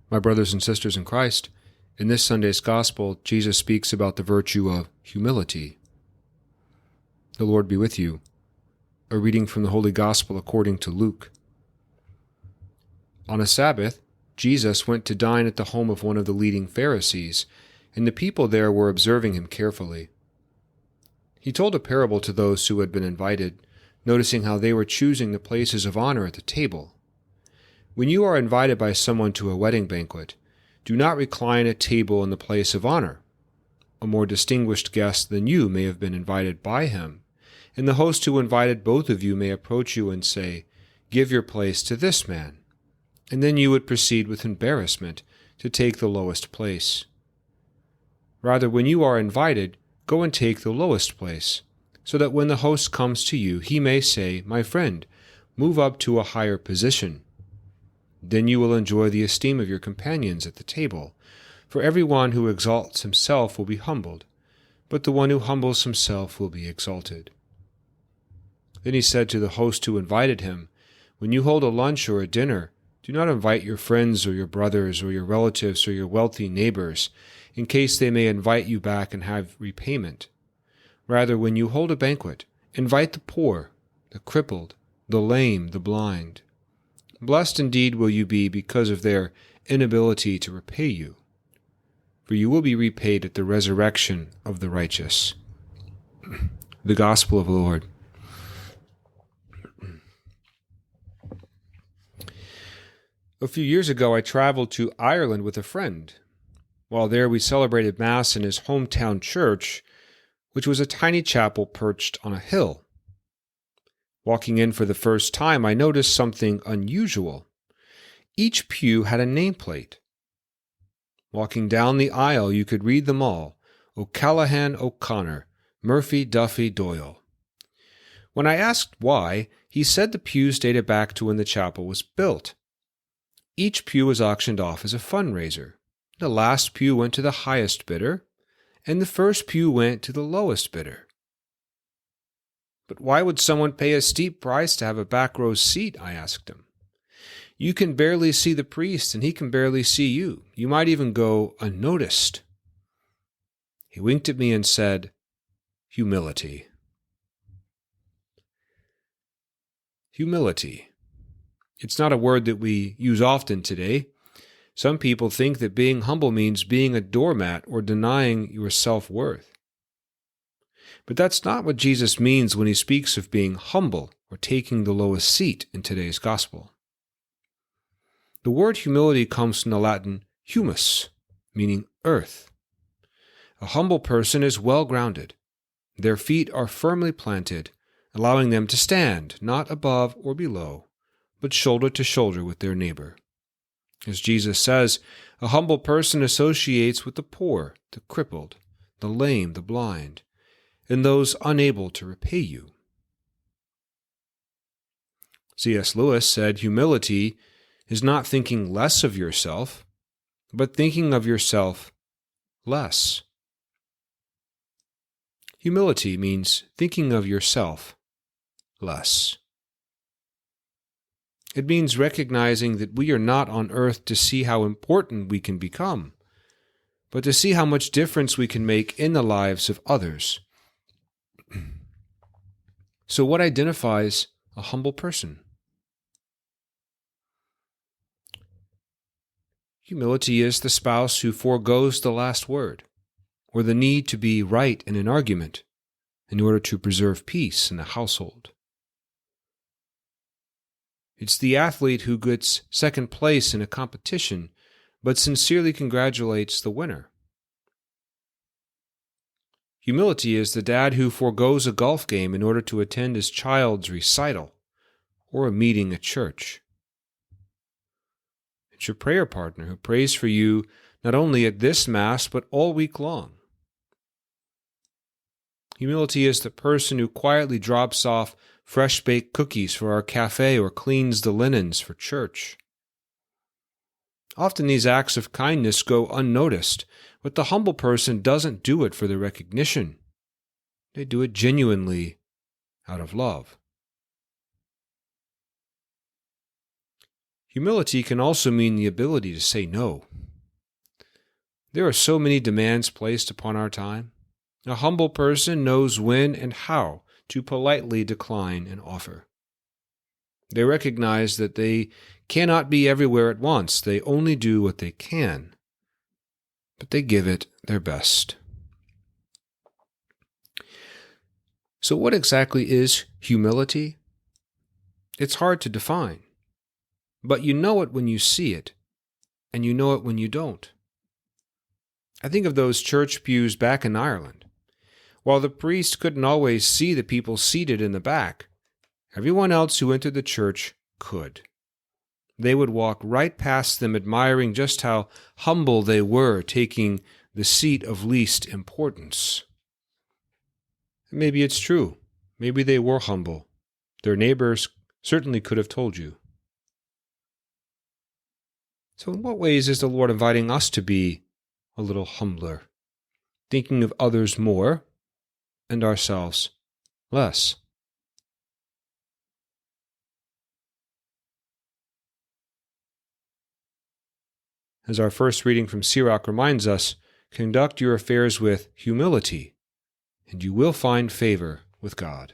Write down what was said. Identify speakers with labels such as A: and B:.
A: My brothers and sisters in Christ, in this Sunday's Gospel, Jesus speaks about the virtue of humility. The Lord be with you. A reading from the Holy Gospel according to Luke. On a Sabbath, Jesus went to dine at the home of one of the leading Pharisees, and the people there were observing him carefully. He told a parable to those who had been invited, noticing how they were choosing the places of honor at the table. When you are invited by someone to a wedding banquet, do not recline at table in the place of honor. A more distinguished guest than you may have been invited by him, and the host who invited both of you may approach you and say, "Give your place to this man," and then you would proceed with embarrassment to take the lowest place. Rather, when you are invited, go and take the lowest place, so that when the host comes to you, he may say, "My friend, move up to a higher position." Then you will enjoy the esteem of your companions at the table, for everyone who exalts himself will be humbled, but the one who humbles himself will be exalted. Then he said to the host who invited him, "When you hold a lunch or a dinner, do not invite your friends or your brothers or your relatives or your wealthy neighbors, in case they may invite you back and have repayment. Rather, when you hold a banquet, invite the poor, the crippled, the lame, the blind. Blessed indeed will you be because of their inability to repay you, for you will be repaid at the resurrection of the righteous." The Gospel of the Lord. A few years ago, I traveled to Ireland with a friend. While there, we celebrated Mass in his hometown church, which was a tiny chapel perched on a hill. Walking in for the first time, I noticed something unusual. Each pew had a nameplate. Walking down the aisle, you could read them all: O'Callaghan, O'Connor, Murphy, Duffy, Doyle. When I asked why, he said the pews dated back to when the chapel was built. Each pew was auctioned off as a fundraiser. The last pew went to the highest bidder, and the first pew went to the lowest bidder. "But why would someone pay a steep price to have a back row seat?" I asked him. "You can barely see the priest, and he can barely see you. You might even go unnoticed." He winked at me and said, "Humility." Humility. It's not a word that we use often today. Some people think that being humble means being a doormat or denying your self-worth. But that's not what Jesus means when he speaks of being humble or taking the lowest seat in today's gospel. The word humility comes from the Latin humus, meaning earth. A humble person is well grounded. Their feet are firmly planted, allowing them to stand not above or below, but shoulder to shoulder with their neighbor. As Jesus says, a humble person associates with the poor, the crippled, the lame, the blind, and those unable to repay you. C.S. Lewis said humility is not thinking less of yourself, but thinking of yourself less. Humility means thinking of yourself less. It means recognizing that we are not on earth to see how important we can become, but to see how much difference we can make in the lives of others. So what identifies a humble person? Humility is the spouse who forgoes the last word, or the need to be right in an argument, in order to preserve peace in the household. It's the athlete who gets second place in a competition, but sincerely congratulates the winner. Humility is the dad who forgoes a golf game in order to attend his child's recital or a meeting at church. It's your prayer partner who prays for you not only at this Mass, but all week long. Humility is the person who quietly drops off fresh-baked cookies for our cafe or cleans the linens for church. Often these acts of kindness go unnoticed, but the humble person doesn't do it for the recognition. They do it genuinely out of love. Humility can also mean the ability to say no. There are so many demands placed upon our time. A humble person knows when and how to politely decline an offer. They recognize that they cannot be everywhere at once. They only do what they can, but they give it their best. So what exactly is humility? It's hard to define, but you know it when you see it, and you know it when you don't. I think of those church pews back in Ireland. While the priest couldn't always see the people seated in the back, everyone else who entered the church could. They would walk right past them, admiring just how humble they were, taking the seat of least importance. Maybe it's true. Maybe they were humble. Their neighbors certainly could have told you. So in what ways is the Lord inviting us to be a little humbler, thinking of others more and ourselves less? As our first reading from Sirach reminds us, conduct your affairs with humility, and you will find favor with God.